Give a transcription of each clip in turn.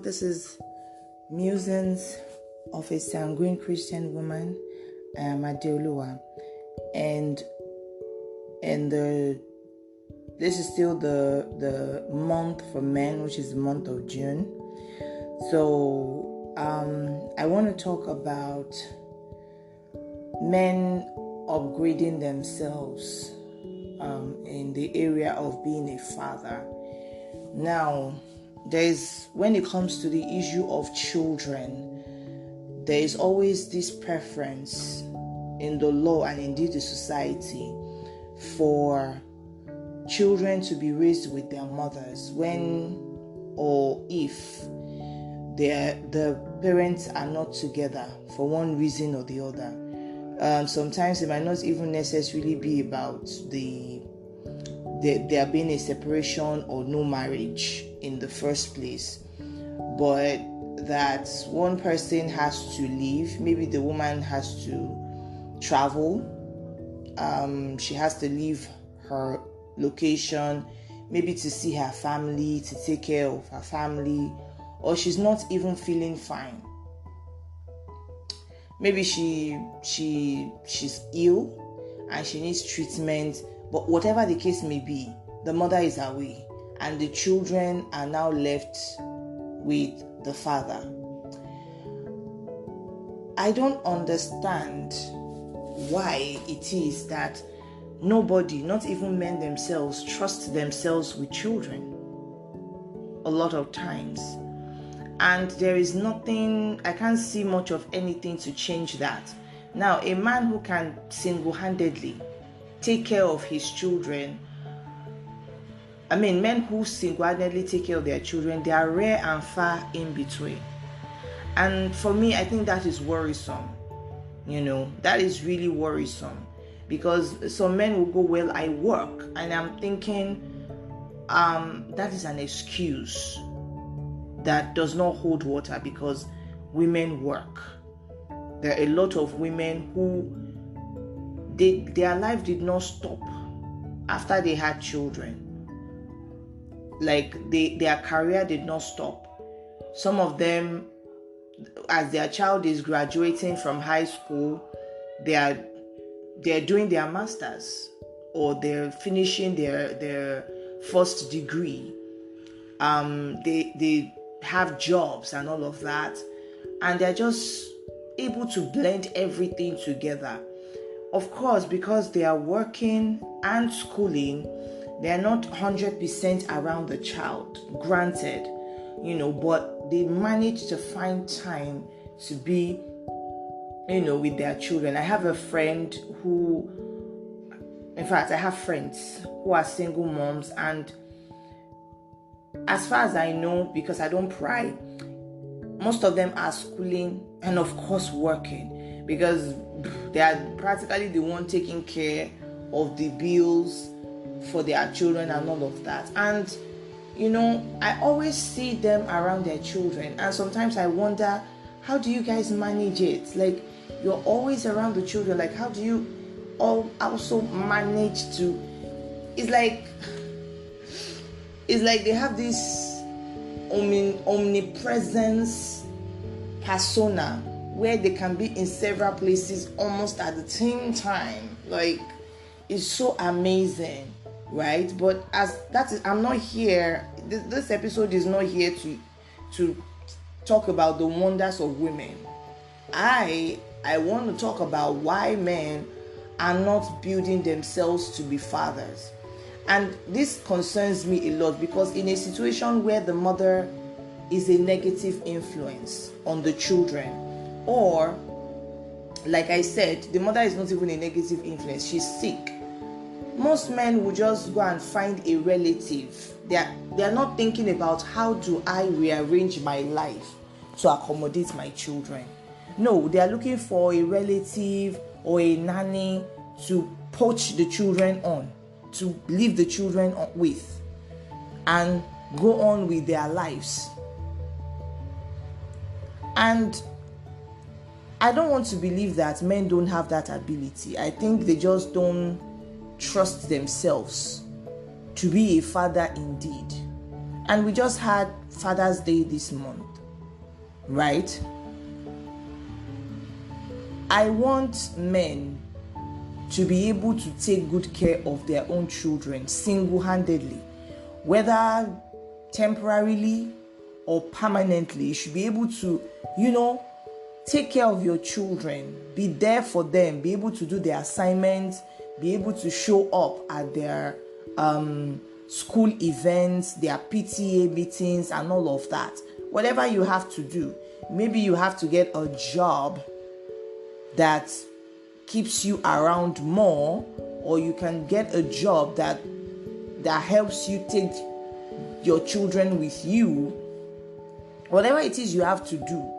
This is Musings of a Sanguine Christian Woman. I am Adeoluwa, and this is still the month for men, which is the month of June. So I want to talk about men upgrading themselves in the area of being a father. Now, when it comes to the issue of children, there is always this preference in the law and indeed the society for children to be raised with their mothers when or if the parents are not together for one reason or the other. Sometimes it might not even necessarily be about there being a separation or no marriage in the first place, but that one person has to leave. Maybe the woman has to travel. She has to leave her location, maybe to see her family, to take care of her family, or she's not even feeling fine. Maybe she's ill and she needs treatment, but whatever the case may be, the mother is away and the children are now left with the father. I don't understand why it is that nobody, not even men themselves, trust themselves with children a lot of times. And there is nothing, I can't see much of anything to change that. Now, a man who can single-handedly take care of his children, men who single-handedly take care of their children, they are rare and far in between. And for me, I think that is worrisome. That is really worrisome. Because some men will go, well, I work. And I'm thinking, that is an excuse that does not hold water, because women work. There are a lot of women who their life did not stop after they had children. Like their career did not stop. Some of them, as their child is graduating from high school, they're doing their masters or they're finishing their first degree. They have jobs and all of that, and they're just able to blend everything together. Of course, because they are working and schooling, they are not 100% around the child, granted, but they manage to find time to be, with their children. I have a friend I have friends who are single moms, and as far as I know, because I don't pry, most of them are schooling and of course working, because they are practically the one taking care of the bills for their children and all of that. And I always see them around their children, and sometimes I wonder, how do you guys manage it? Like, you're always around the children, like how do you also manage to, it's like they have this omnipresence persona where they can be in several places almost at the same time. Like, it's so amazing, right? But I'm not here, this episode is not here to talk about the wonders of women. I want to talk about why men are not building themselves to be fathers. And this concerns me a lot, because in a situation where the mother is a negative influence on the children, or like I said, the mother is not even a negative influence, she's sick, most men will just go and find a relative. They are not thinking about, how do I rearrange my life to accommodate my children? No, they are looking for a relative or a nanny to poach the children on, to leave the children with, and go on with their lives. And I don't want to believe that men don't have that ability. I think they just don't trust themselves to be a father indeed. And we just had Father's Day this month. right? I want men to be able to take good care of their own children single-handedly, whether temporarily or permanently. You should be able to, take care of your children, be there for them, be able to do their assignments, be able to show up at their school events, their PTA meetings, and all of that. Whatever you have to do, maybe you have to get a job that keeps you around more, or you can get a job that helps you take your children with you. Whatever it is you have to do,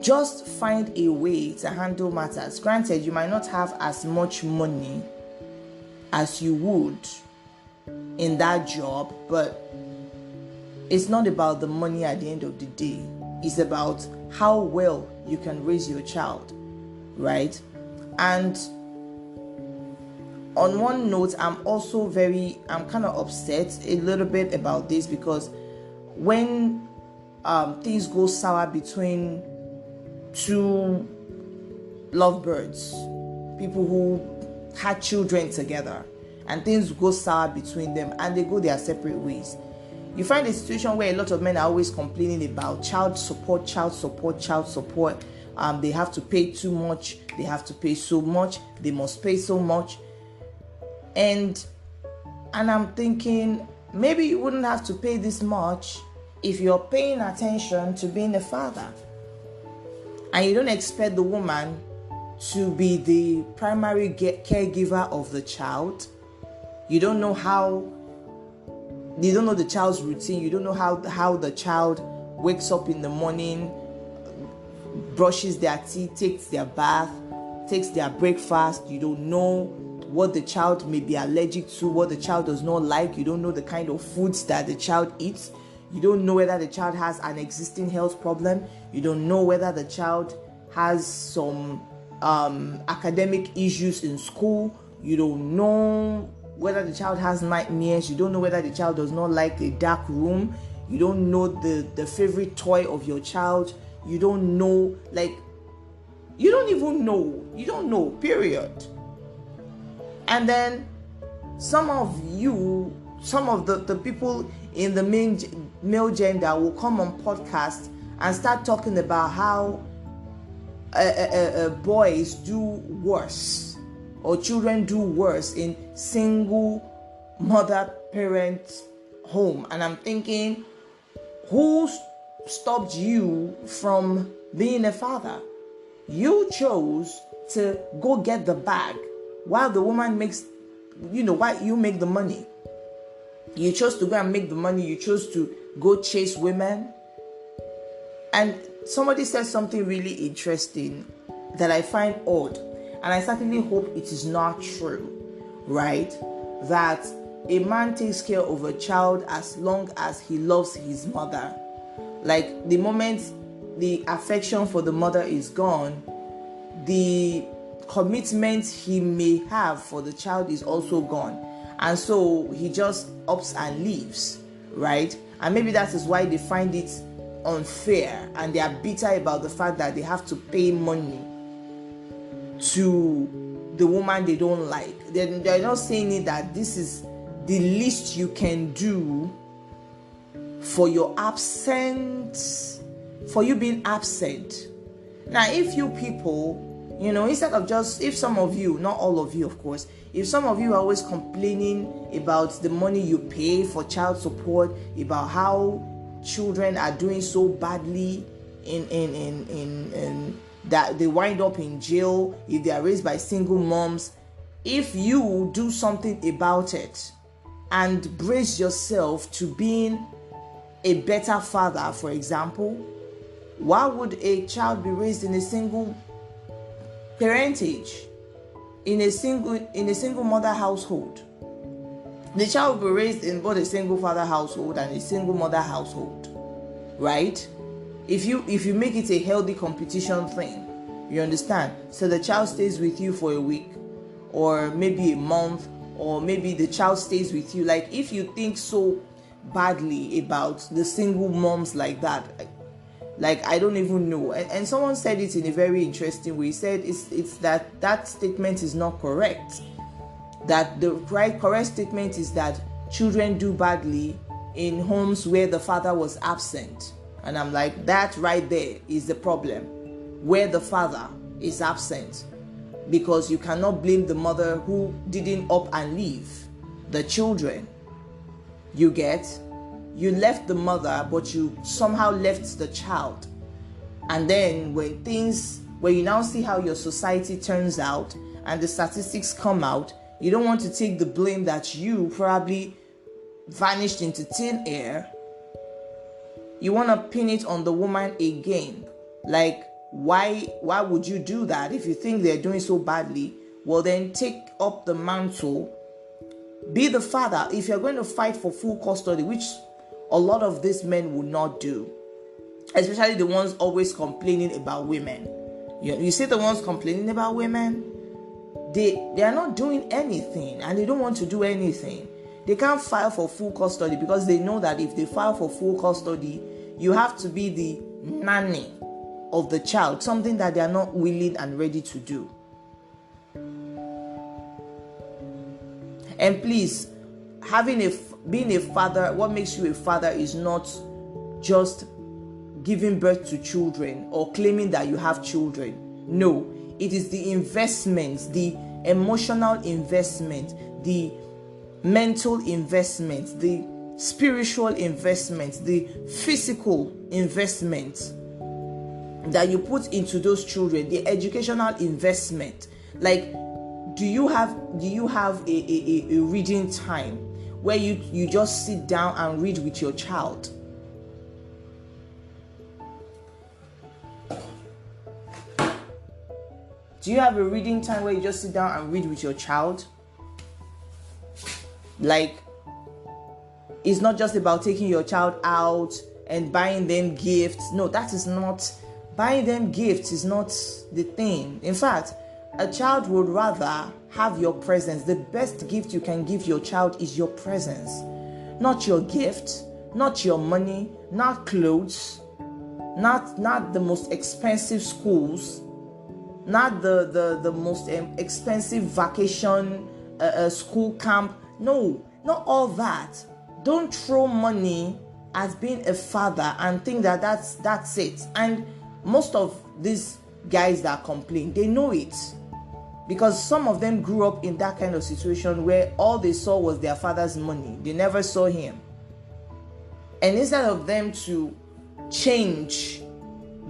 just find a way to handle matters. Granted, you might not have as much money as you would in that job, but it's not about the money at the end of the day. It's about how well you can raise your child, right? And on one note, I'm kind of upset a little bit about this, because when things go sour between two lovebirds, people who had children together, and things go sour between them and they go their separate ways, you find a situation where a lot of men are always complaining about child support. They have to pay too much, they have to pay so much, they must pay so much. And I'm thinking, maybe you wouldn't have to pay this much if you're paying attention to being a father. And you don't expect the woman to be the primary caregiver of the child. You don't know the child's routine. You don't know how the child wakes up in the morning, brushes their teeth, takes their bath, takes their breakfast. You don't know what the child may be allergic to, what the child does not like. You don't know the kind of foods that the child eats. You don't know whether the child has an existing health problem. You don't know whether the child has some academic issues in school. You don't know whether the child has nightmares. You don't know whether the child does not like a dark room. You don't know the favorite toy of your child. You don't know, you don't even know. You don't know, period. And then some of the people in the male gender will come on podcast and start talking about how boys do worse, or children do worse in single mother parent home. And I'm thinking, who stopped you from being a father? You chose to go get the bag while the woman makes, why you make the money. You chose to go and make the money. You chose to go chase women. And somebody said something really interesting that I find odd, and I certainly hope it is not true, right? That a man takes care of a child as long as he loves his mother. Like, the moment the affection for the mother is gone, the commitment he may have for the child is also gone. And so he just ups and leaves, right? And maybe that is why they find it unfair, and they are bitter about the fact that they have to pay money to the woman they don't like. They're not saying it that this is the least you can do for your absence, for you being absent. Now, if you people, instead of if some of you, not all of you of course, if some of you are always complaining about the money you pay for child support, about how children are doing so badly in that they wind up in jail if they are raised by single moms, if you do something about it and brace yourself to being a better father, for example, why would a child be raised in a single parentage, in a single mother household? The child will be raised in both a single father household and a single mother household, right? If you make it a healthy competition thing, you understand? So the child stays with you for a week, or maybe a month, or maybe the child stays with you. Like, if you think so badly about the single moms like that, Like, I don't even know. And someone said it in a very interesting way. He said it's that statement is not correct. That the correct statement is that children do badly in homes where the father was absent. And I'm like, that right there is the problem, where the father is absent. Because you cannot blame the mother who didn't up and leave the children. You get? You left the mother, but you somehow left the child. And then when you now see how your society turns out and the statistics come out, you don't want to take the blame that you probably vanished into thin air. You want to pin it on the woman again. Like, why would you do that? If you think they're doing so badly, well, then take up the mantle. Be the father. If you're going to fight for full custody, which a lot of these men will not do, especially the ones always complaining about women. You see the ones complaining about women, they are not doing anything, and they don't want to do anything. They can't file for full custody because they know that if they file for full custody, you have to be the nanny of the child, something that they are not willing and ready to do. And please, being a father, what makes you a father is not just giving birth to children or claiming that you have children. No, it is the investment, the emotional investment, the mental investment, the spiritual investment, the physical investment that you put into those children, the educational investment. Like, do you have a reading time where you just sit down and read with your child? Do you have a reading time where you just sit down and read with your child? Like, it's not just about taking your child out and buying them gifts. No, that is not, buying them gifts is not the thing. In fact, a child would rather have your presence. The best gift you can give your child is your presence. Not your gift, not your money, not clothes, not the most expensive schools, not the most expensive vacation school camp. No, not all that. Don't throw money as being a father and think that that's it. And most of these guys that complain, they know it, because some of them grew up in that kind of situation where all they saw was their father's money. They never saw him. And instead of them to change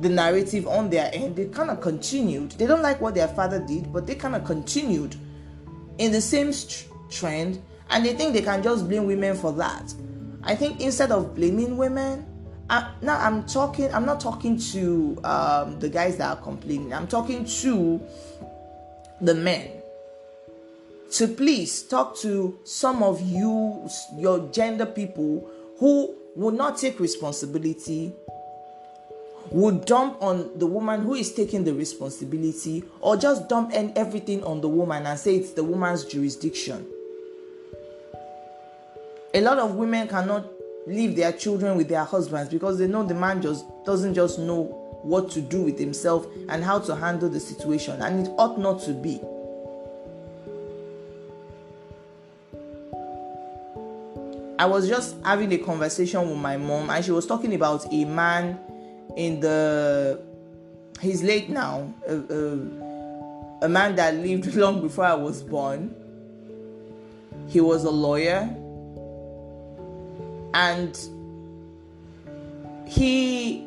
the narrative on their end, they kind of continued. They don't like what their father did, but they kind of continued in the same trend, and they think they can just blame women for that. I think instead of blaming women, I'm not talking to the guys that are complaining. I'm talking to the men. To please talk to some of you, your gender people, who will not take responsibility, would dump on the woman who is taking the responsibility, or just dump everything on the woman and say it's the woman's jurisdiction. A lot of women cannot leave their children with their husbands because they know the man doesn't just know what to do with himself and how to handle the situation, and it ought not to be. I was just having a conversation with my mom, and she was talking about a man he's late now, a man that lived long before I was born. He was a lawyer, and he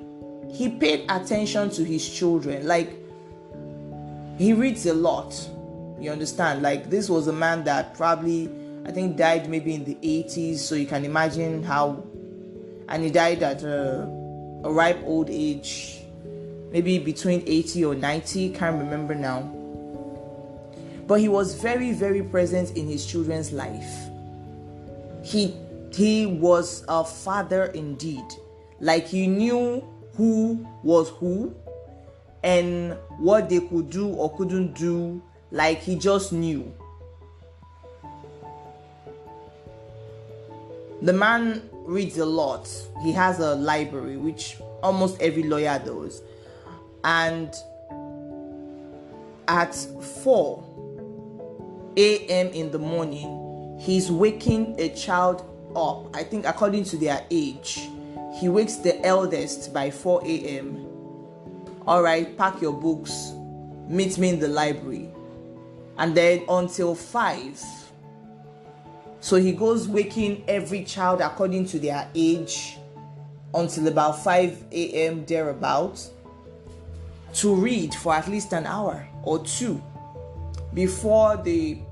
paid attention to his children. Like, he reads a lot, you understand? Like, this was a man that probably, I think, died maybe in the 80s, so you can imagine how, and he died at a ripe old age, maybe between 80 or 90, can't remember now. But he was very, very present in his children's life. He was a father indeed. Like, he knew who was who and what they could do or couldn't do. Like, he just knew. The man reads a lot. He has a library, which almost every lawyer does. And at 4 a.m. in the morning, he's waking a child up. I think according to their age, he wakes the eldest by 4 a.m. All right, pack your books, meet me in the library. And then until 5. So he goes waking every child according to their age until about 5 a.m. thereabouts, to read for at least an hour or two before they...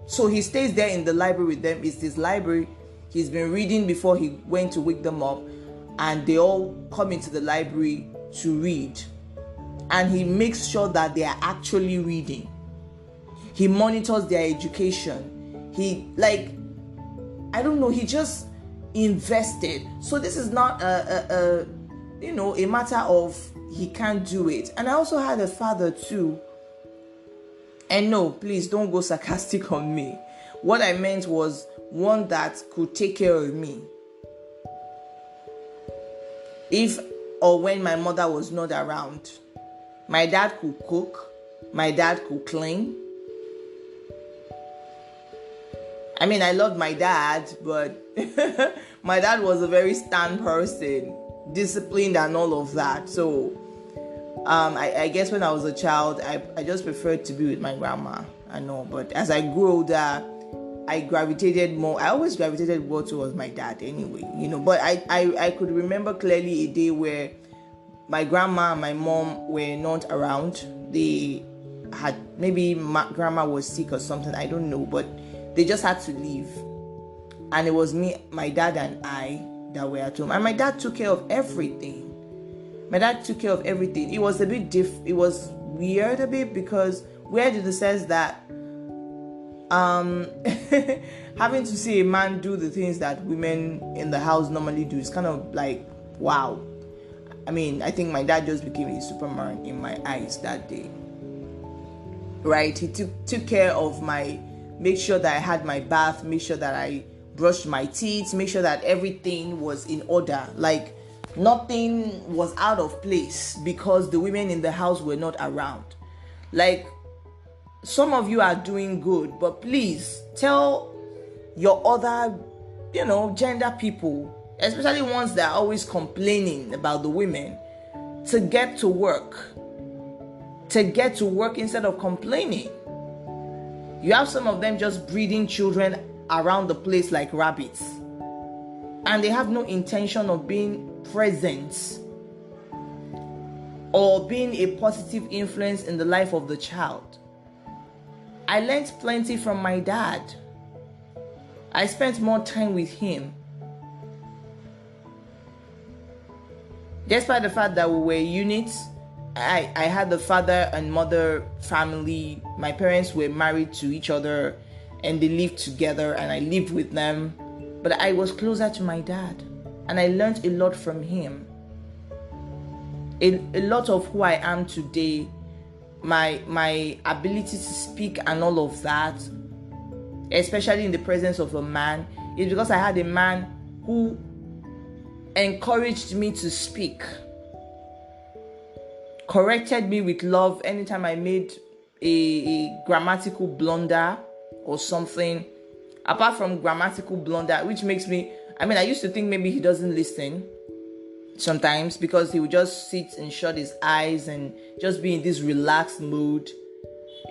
So he stays there in the library with them. It's his library. He's been reading before he went to wake them up, and they all come into the library to read. And he makes sure that they are actually reading. He monitors their education. He, like, I don't know, he just invested. So this is not a matter of he can't do it. And I also had a father too. And no, please don't go sarcastic on me. What I meant was one that could take care of me. If or when my mother was not around, my dad could cook, my dad could clean. I mean, I loved my dad, but my dad was a very stern person, disciplined and all of that. So I guess when I was a child, I just preferred to be with my grandma. I know, but as I grew older, I always gravitated more towards my dad anyway, but I could remember clearly a day where my grandma and my mom were not around. They had, maybe my grandma was sick or something, I don't know, but they just had to leave. And it was me, my dad and I that were at home. And my dad took care of everything. It was a bit it was weird a bit, because weird in the sense that having to see a man do the things that women in the house normally do is kind of like, wow. I mean, I think my dad just became a Superman in my eyes that day. Right? He took care of make sure that I had my bath, make sure that I brushed my teeth, make sure that everything was in order. Like, nothing was out of place because the women in the house were not around. Like, some of you are doing good, but please tell your other, gender people, especially ones that are always complaining about the women, to get to work instead of complaining. You have some of them just breeding children around the place like rabbits, and they have no intention of being present or being a positive influence in the life of the child. I learned plenty from my dad. I spent more time with him. Despite the fact that we were units, I had the father and mother family. My parents were married to each other and they lived together, and I lived with them. But I was closer to my dad, and I learned a lot from him. A lot of who I am today, my ability to speak and all of that, especially in the presence of a man, is because I had a man who encouraged me to speak, corrected me with love anytime I made a grammatical blunder or something. Apart from grammatical blunder, which makes me, I used to think maybe he doesn't listen sometimes, because he would just sit and shut his eyes and just be in this relaxed mood.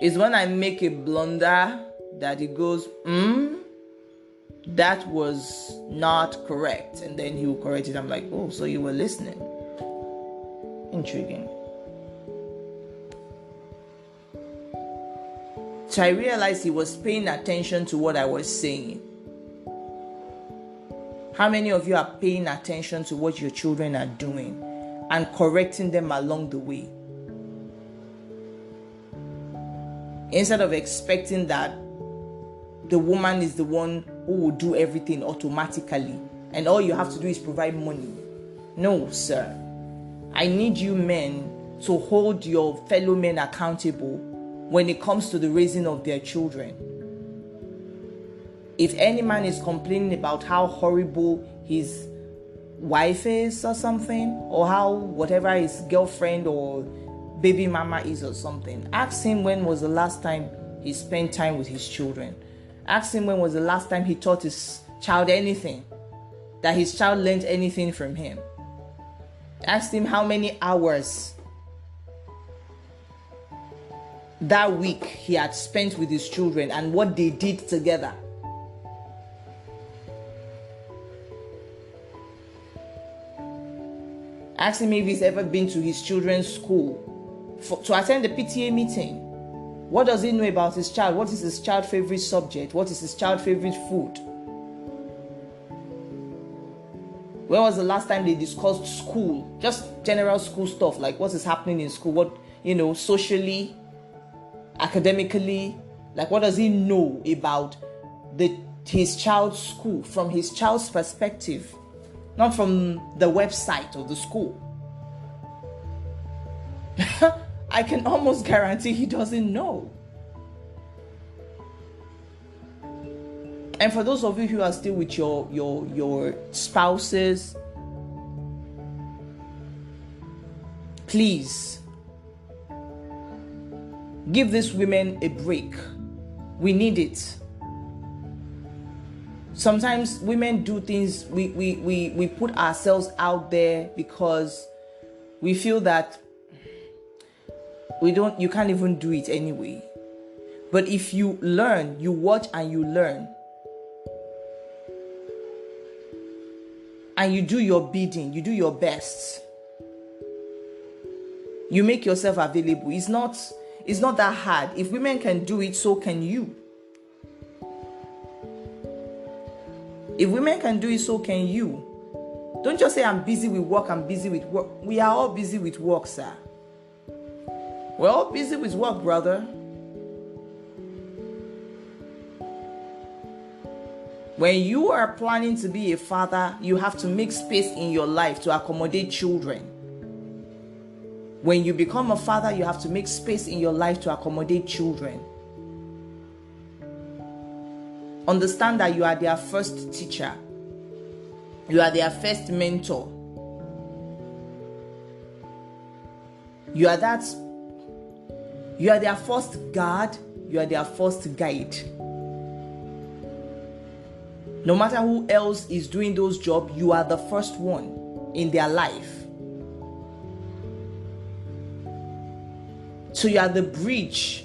It's when I make a blunder that he goes, that was not correct, and then he will correct it. I'm like, oh, so you were listening. Intriguing. So I realized he was paying attention to what I was saying. How many of you are paying attention to what your children are doing and correcting them along the way? Instead of expecting that the woman is the one who will do everything automatically and all you have to do is provide money. No, sir. I need you men to hold your fellow men accountable when it comes to the raising of their children. If any man is complaining about how horrible his wife is or something, or how whatever his girlfriend or baby mama is or something. Ask him when was the last time he spent time with his children. Ask him when was the last time he taught his child anything, that his child learned anything from him. Ask him how many hours that week he had spent with his children and what they did together. Ask him if he's ever been to his children's school to attend the PTA meeting. What does he know about his child? What is his child's favorite subject? What is his child's favorite food? When was the last time they discussed school? Just general school stuff, like what is happening in school, what, socially, academically, like what does he know about his child's school from his child's perspective? Not from the website of the school. I can almost guarantee he doesn't know. And for those of you who are still with your spouses, please give these women a break. We need it. Sometimes women do things, we put ourselves out there because we feel that you can't even do it anyway. But if you learn, you watch and you learn, and you do your bidding, you do your best, you make yourself available. It's not that hard. If women can do it, so can you. If women can do it, so can you. Don't just say, I'm busy with work, I'm busy with work. We are all busy with work, sir. We're all busy with work, brother. When you are planning to be a father, you have to make space in your life to accommodate children. When you become a father, you have to make space in your life to accommodate children. Understand that you are their first teacher. You are their first mentor. You are their first guard. You are their first guide. No matter who else is doing those jobs, you are the first one in their life. So you are the bridge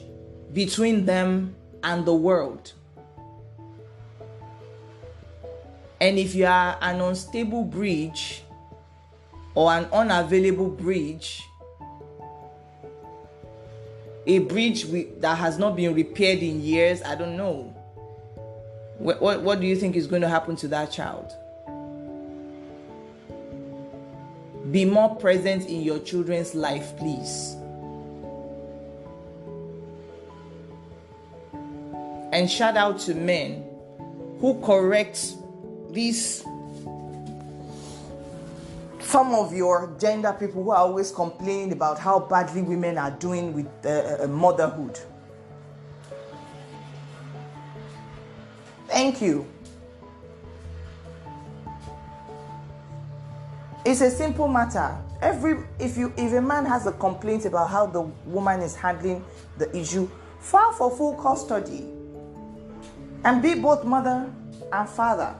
between them and the world. And if you are an unstable bridge or an unavailable bridge, a bridge that has not been repaired in years, I don't know. What do you think is going to happen to that child? Be more present in your children's life, please. And shout out to men who correct some of your gender people who are always complaining about how badly women are doing with motherhood. Thank you. It's a simple matter. If a man has a complaint about how the woman is handling the issue, file for full custody and be both mother and father.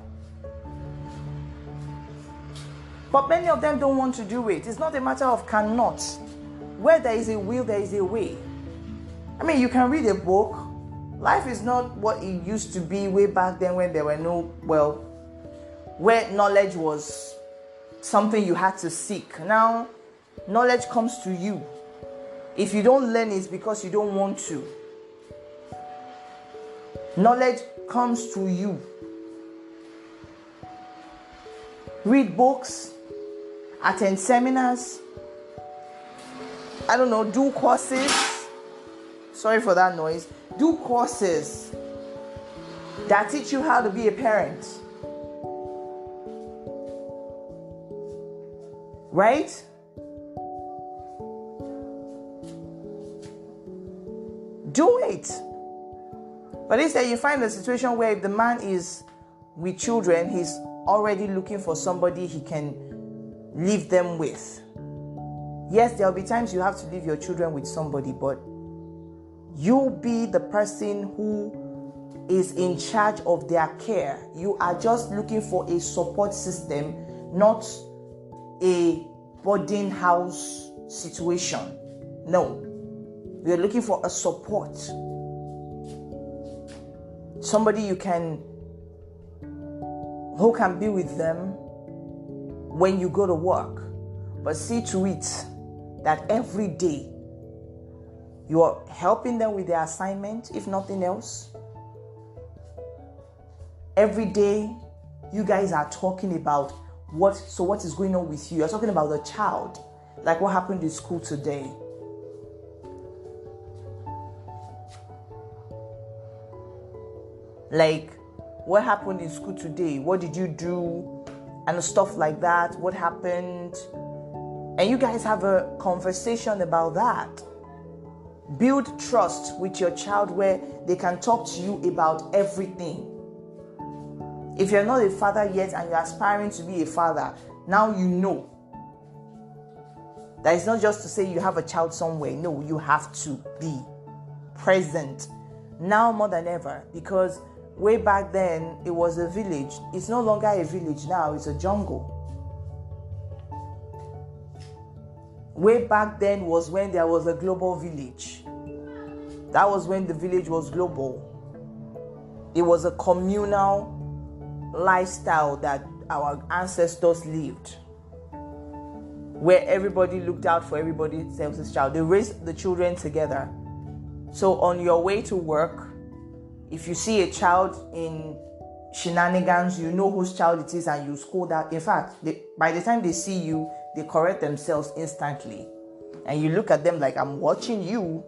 But many of them don't want to do it. It's not a matter of cannot. Where there is a will, there is a way. I mean, you can read a book. Life is not what it used to be way back then when there were where knowledge was something you had to seek. Now, knowledge comes to you. If you don't learn, it's because you don't want to. Knowledge comes to you. Read books, attend seminars, do courses. Sorry for that noise. Do courses that teach you how to be a parent. Right? Do it. But instead you find a situation where if the man is with children, he's already looking for somebody he can leave them with. Yes, there'll be times you have to leave your children with somebody, but you be the person who is in charge of their care. You are just looking for a support system, not a boarding house situation. No, you're looking for a support. Somebody who can be with them when you go to work. But see to it that every day you are helping them with their assignment, if nothing else. Every day you guys are talking about what is going on with you. You're talking about the child, like what happened in school today. Like, what happened in school today? What did you do? And stuff like that. What happened? And you guys have a conversation about that. Build trust with your child where they can talk to you about everything. If you're not a father yet and you're aspiring to be a father, now you know. That is not just to say you have a child somewhere. No, you have to be present. Now more than ever, because way back then, it was a village. It's no longer a village now, it's a jungle. Way back then was when there was a global village. That was when the village was global. It was a communal lifestyle that our ancestors lived, where everybody looked out for everybody else's child. They raised the children together. So on your way to work, if you see a child in shenanigans, you know whose child it is and you scold that. In fact, by the time they see you, they correct themselves instantly. And you look at them like, I'm watching you.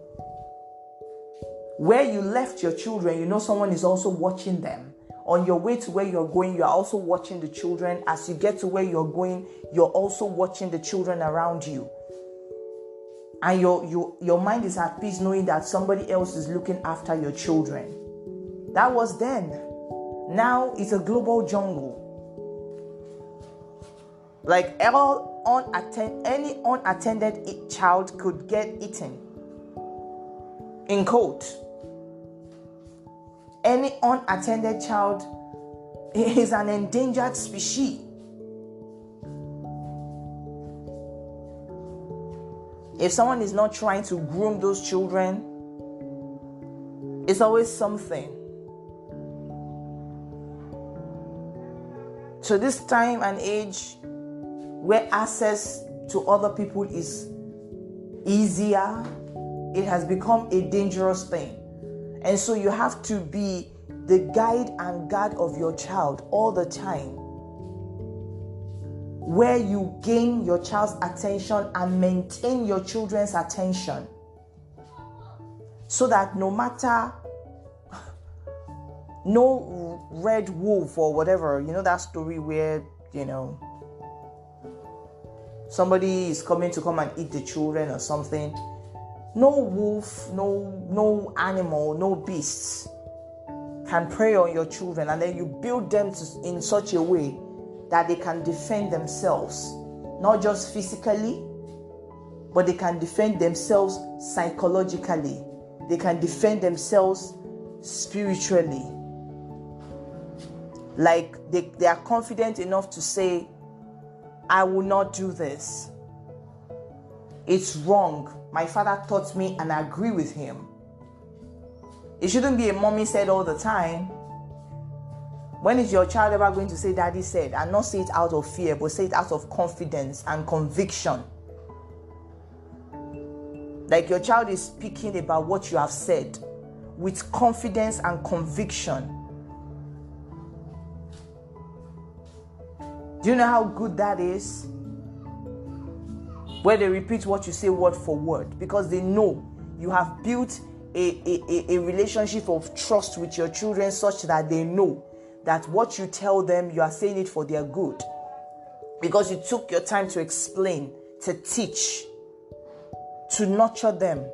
Where you left your children, you know someone is also watching them. On your way to where you're going, you're also watching the children. As you get to where you're going, you're also watching the children around you. And your mind is at peace knowing that somebody else is looking after your children. That was then. Now it's a global jungle. Like any unattended child could get eaten. In quote. Any unattended child is an endangered species. If someone is not trying to groom those children, it's always something. So this time and age where access to other people is easier, it has become a dangerous thing. And so you have to be the guide and guard of your child all the time, where you gain your child's attention and maintain your children's attention, so that no matter, no red wolf or whatever, you know that story where, somebody is coming to come and eat the children or something. No wolf, no animal, no beasts can prey on your children, and then you build them in such a way that they can defend themselves, not just physically, but they can defend themselves psychologically. They can defend themselves spiritually. Like they are confident enough to say, I will not do this. It's wrong. My father taught me and I agree with him. It shouldn't be a mommy said all the time. When is your child ever going to say daddy said, and not say it out of fear, but say it out of confidence and conviction? Like your child is speaking about what you have said with confidence and conviction. Do you know how good that is? Where they repeat what you say word for word, because they know you have built a relationship of trust with your children, such that they know that what you tell them, you are saying it for their good, because you took your time to explain, to teach, to nurture them.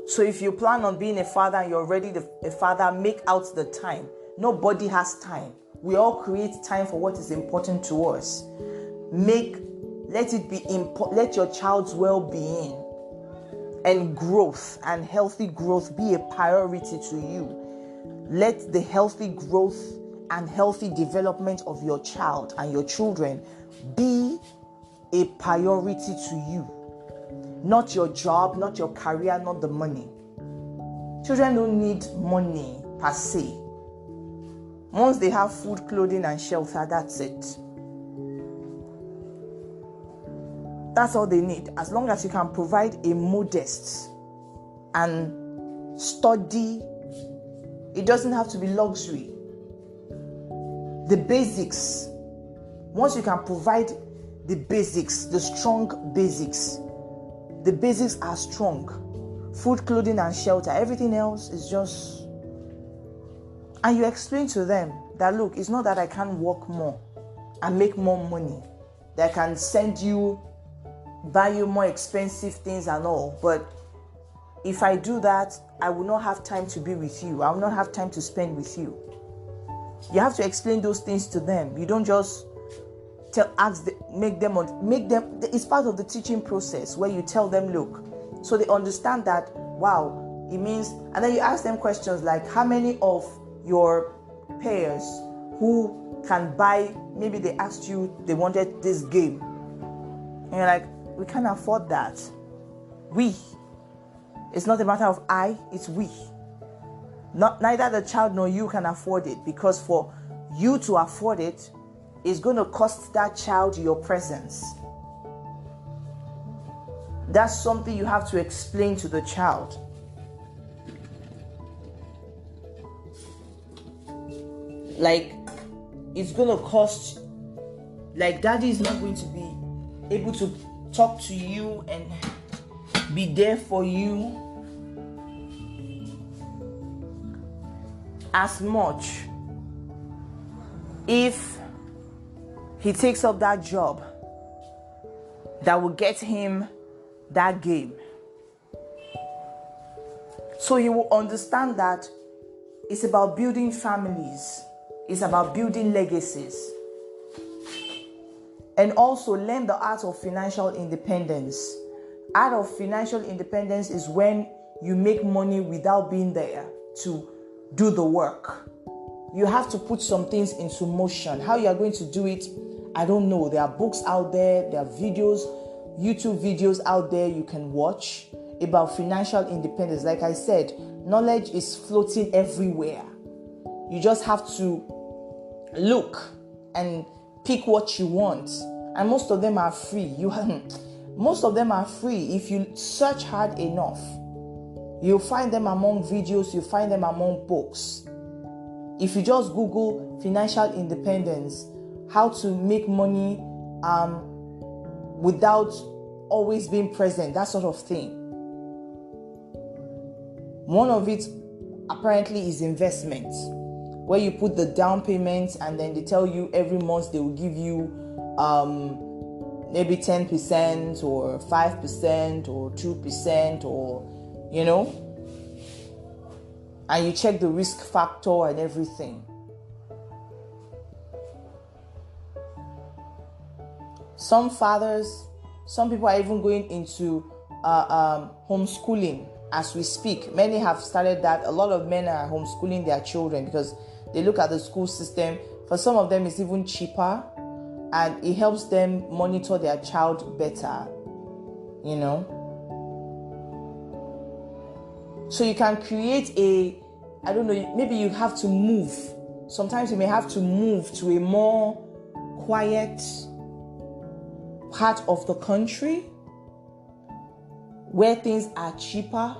So if you plan on being a father and you're already a father, make out the time. Nobody has time. We all create time for what is important to us. Let your child's well-being and growth and healthy growth be a priority to you. Let the healthy growth and healthy development of your child and your children be a priority to you. Not your job, not your career, not the money. Children don't need money per se. Once they have food, clothing, and shelter, that's it. That's all they need. As long as you can provide a modest and study, it doesn't have to be luxury. The basics. Once you can provide the basics, the strong basics, the basics are strong. Food, clothing, and shelter. Everything else is just... And you explain to them that, look, it's not that I can work more and make more money, that I can buy you more expensive things and all. But if I do that, I will not have time to be with you. I will not have time to spend with you. You have to explain those things to them. You don't just make them. It's part of the teaching process where you tell them, look, so they understand that, wow, it means, and then you ask them questions like, how many of your peers who can buy, maybe they asked you, they wanted this game. And you're like, we can't afford that. We. It's not a matter of I, it's we. Neither the child nor you can afford it, because for you to afford it, it's going to cost that child your presence. That's something you have to explain to the child. Like, it's going to cost, like, daddy is not going to be able to talk to you and be there for you as much if he takes up that job that will get him that game. So he will understand that it's about building families. It's about building legacies. And also learn the art of financial independence. Art of financial independence is when you make money without being there to do the work. You have to put some things into motion. How you are going to do it, I don't know. There are books out there, there are videos, YouTube videos out there you can watch about financial independence. Like I said, knowledge is floating everywhere. You just have to look and pick what you want. And most of them are free. Most of them are free. If you search hard enough, you'll find them among videos, you'll find them among books. If you just Google financial independence, how to make money without always being present, that sort of thing. One of it apparently is investment, where you put the down payments and then they tell you every month they will give you maybe 10% or 5% or 2% or, you know, and you check the risk factor and everything. Some people are even going into homeschooling as we speak. Many have started that. A lot of men are homeschooling their children because they look at the school system. For some of them, it's even cheaper and it helps them monitor their child better, you know. So you can create maybe you have to move. Sometimes you may have to move to a more quiet part of the country where things are cheaper,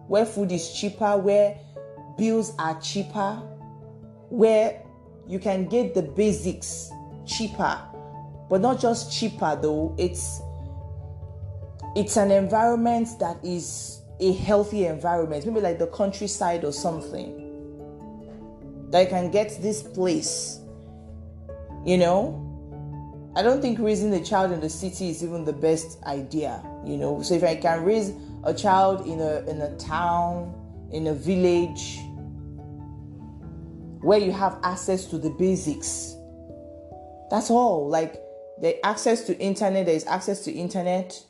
where food is cheaper, where bills are cheaper, where you can get the basics cheaper, but not just cheaper though. It's an environment that is a healthy environment, maybe like the countryside or something, that you can get this place, you know, I don't think raising a child in the city is even the best idea, So if I can raise a child in a town, in a village, where you have access to the basics, that's all. Like, the access to internet, there is access to internet,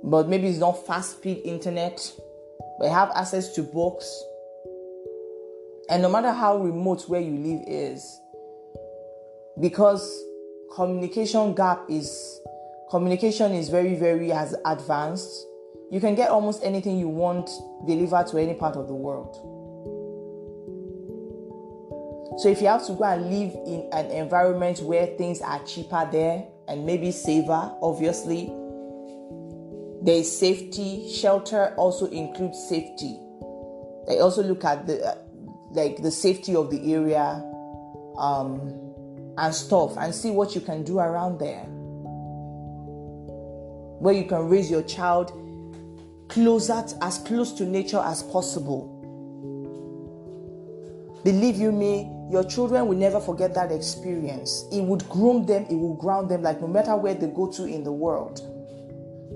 but maybe it's not fast speed internet, but you have access to books. And no matter how remote where you live is, because communication is very, very as advanced, you can get almost anything you want delivered to any part of the world. So if you have to go and live in an environment where things are cheaper there and maybe safer, obviously, there is safety. Shelter also includes safety. They also look at the safety of the area and stuff, and see what you can do around there, where you can raise your child as close to nature as possible. Believe you me, your children will never forget that experience. It would groom them, it will ground them, like no matter where they go to in the world,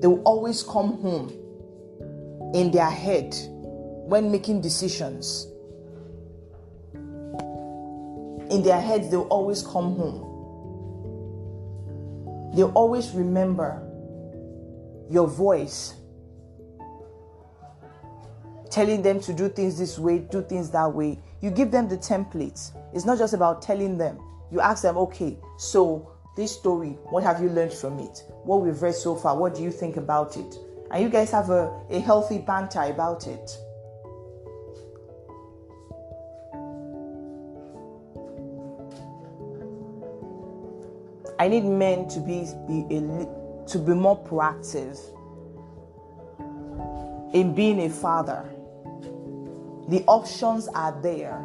they will always come home in their head when making decisions. In their heads, they'll always come home. They'll always remember your voice telling them to do things this way, do things that way. You give them the templates. It's not just about telling them. You ask them, okay, so this story, what have you learned from it? What we've read so far, what do you think about it? And you guys have a healthy banter about it. I need men to be more proactive in being a father. The options are there,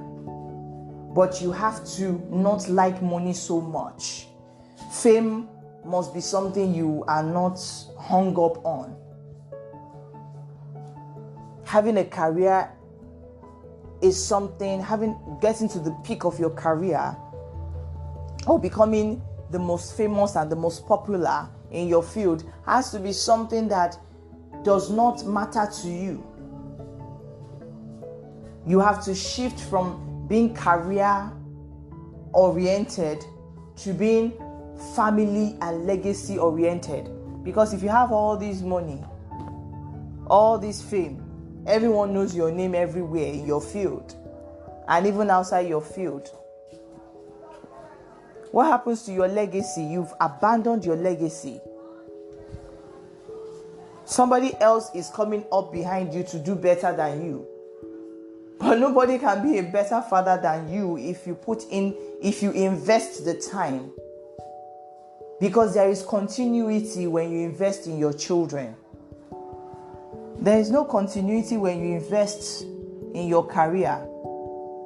but you have to not like money so much. Fame must be something you are not hung up on. Having a career is something, getting to the peak of your career or becoming the most famous and the most popular in your field has to be something that does not matter to you. You have to shift from being career oriented to being family and legacy oriented. Because if you have all this money, all this fame, everyone knows your name everywhere in your field and even outside your field. What happens to your legacy? You've abandoned your legacy. Somebody else is coming up behind you to do better than you. But nobody can be a better father than you if you invest the time. Because there is continuity when you invest in your children. There is no continuity when you invest in your career.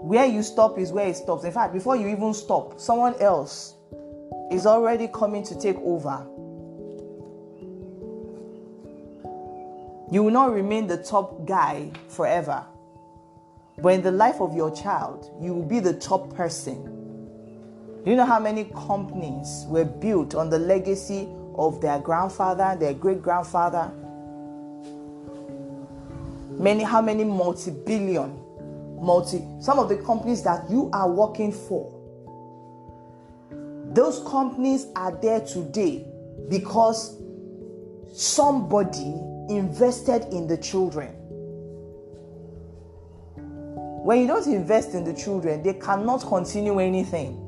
Where you stop is where it stops. In fact, before you even stop, someone else is already coming to take over. You will not remain the top guy forever. But in the life of your child, you will be the top person. Do you know how many companies were built on the legacy of their grandfather, their great-grandfather? How many some of the companies that you are working for, those companies are there today because somebody invested in the children. When you don't invest in the children, they cannot continue anything.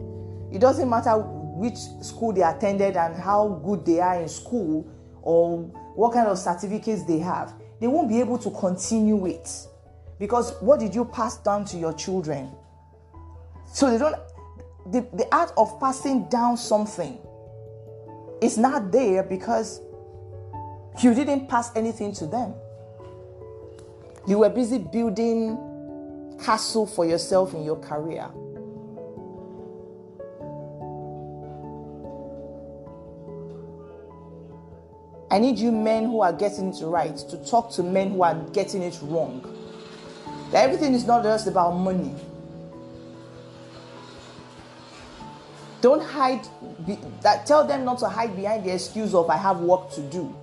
It doesn't matter which school they attended and how good they are in school or what kind of certificates they have. They won't be able to continue it. Because what did you pass down to your children? So the art of passing down something is not there because you didn't pass anything to them. You were busy building castle for yourself in your career. I need you men who are getting it right to talk to men who are getting it wrong. That everything is not just about money. Don't hide. Tell them not to hide behind the excuse of I have work to do.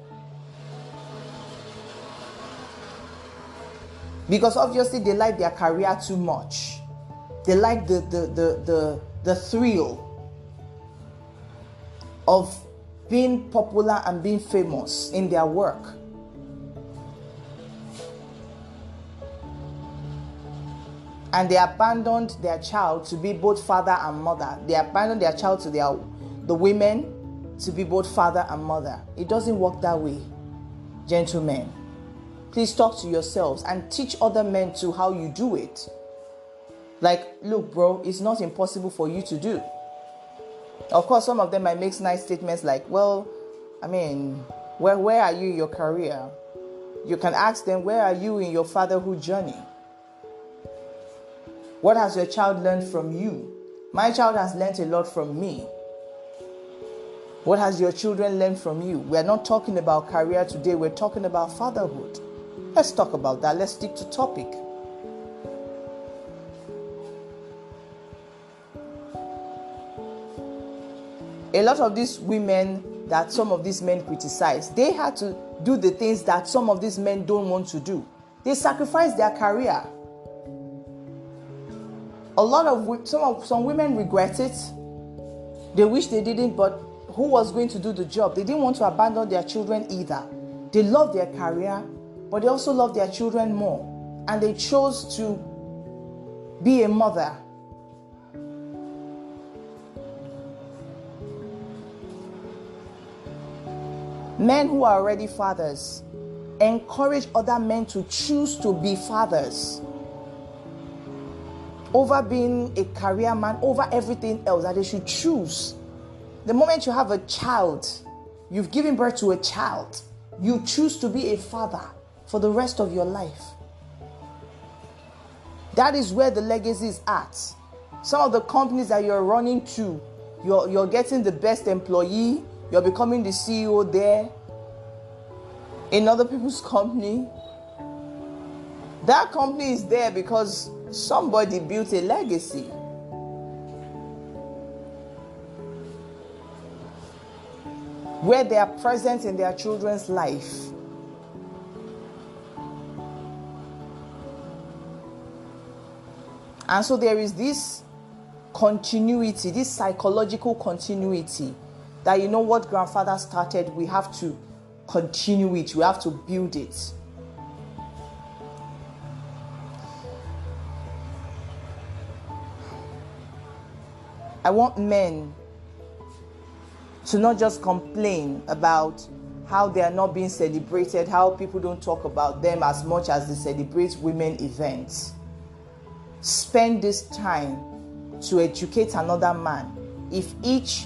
Because obviously they like their career too much. They like the thrill of being popular and being famous in their work. And they abandoned their child to be both father and mother. They abandoned their child to the women to be both father and mother. It doesn't work that way, gentlemen. Please talk to yourselves and teach other men too how you do it. Like, look, bro, it's not impossible for you to do. Of course, some of them might make nice statements like, well, I mean, where are you in your career? You can ask them, where are you in your fatherhood journey? What has your child learned from you? My child has learned a lot from me. What has your children learned from you? We're not talking about career today. We're talking about fatherhood. Let's talk about that. Let's stick to topic. A lot of these women that some of these men criticize, they had to do the things that some of these men don't want to do. They sacrifice their career. Some women regret it. They wish they didn't, but who was going to do the job? They didn't want to abandon their children either. They love their career, but they also love their children more. And they chose to be a mother. Men who are already fathers encourage other men to choose to be fathers over being a career man, over everything else, that they should choose. The moment you have a child, you've given birth to a child, you choose to be a father for the rest of your life. That is where the legacy is at. Some of the companies that you're running to, you're getting the best employee, you're becoming the CEO there in other people's company. That company is there because somebody built a legacy. Where they are present in their children's life. And so there is this continuity, this psychological continuity, that you know what grandfather started, we have to continue it, we have to build it. I want men to not just complain about how they are not being celebrated, how people don't talk about them as much as they celebrate women events. Spend this time to educate another man. If each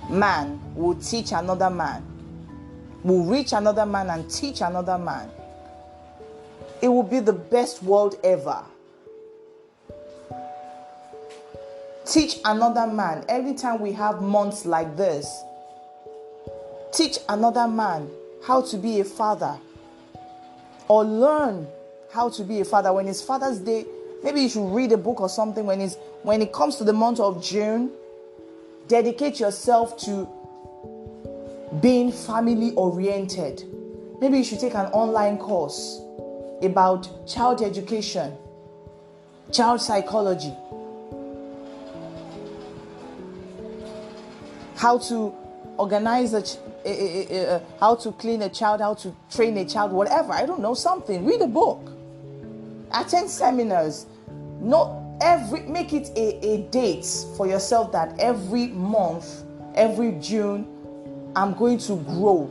man will teach another man, will reach another man and teach another man, it will be the best world ever. Teach another man. Every time we have months like this, teach another man how to be a father, or learn how to be a father. When it's Father's Day, maybe you should read a book or something. When it comes to the month of June, dedicate yourself to being family oriented. Maybe you should take an online course about child education, child psychology, how to organize how to clean a child, how to train a child, whatever. I don't know, something. Read a book. Attend seminars. Make it a date for yourself that every month, every June, I'm going to grow.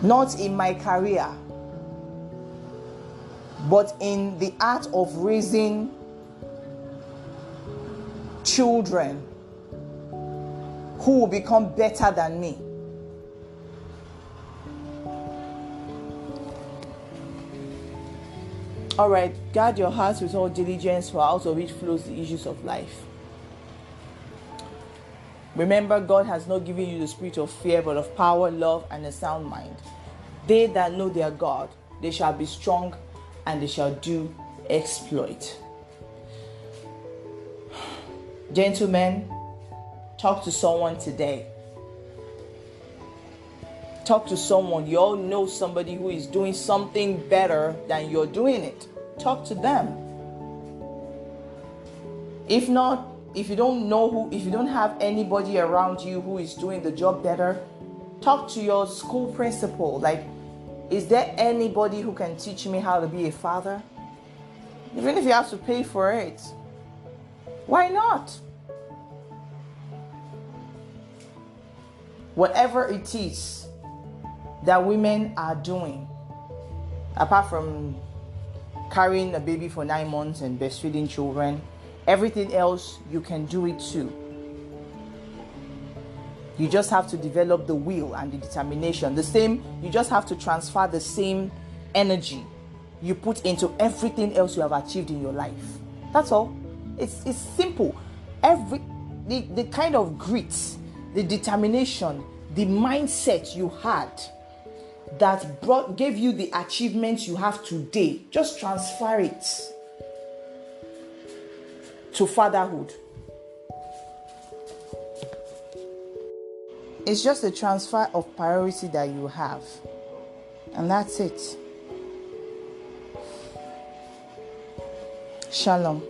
Not in my career, but in the art of raising children who will become better than me. All right, guard your hearts with all diligence, for out of it flows the issues of life. Remember, God has not given you the spirit of fear, but of power, love, and a sound mind. They that know their God, they shall be strong, and they shall do exploit. Gentlemen, talk to someone today. Talk to someone. You all know somebody who is doing something better than you're doing it. Talk to them. If not, if you don't have anybody around you who is doing the job better, talk to your school principal. Like, is there anybody who can teach me how to be a father? Even if you have to pay for it, why not? Whatever it is that women are doing, apart from carrying a baby for 9 months and breastfeeding children, everything else you can do it too. You just have to develop the will and the determination. You just have to transfer the same energy you put into everything else you have achieved in your life. That's all. It's simple. The kind of grit, the determination, the mindset you had that gave you the achievements you have today, just transfer it to fatherhood. It's just a transfer of priority that you have, and that's it. Shalom.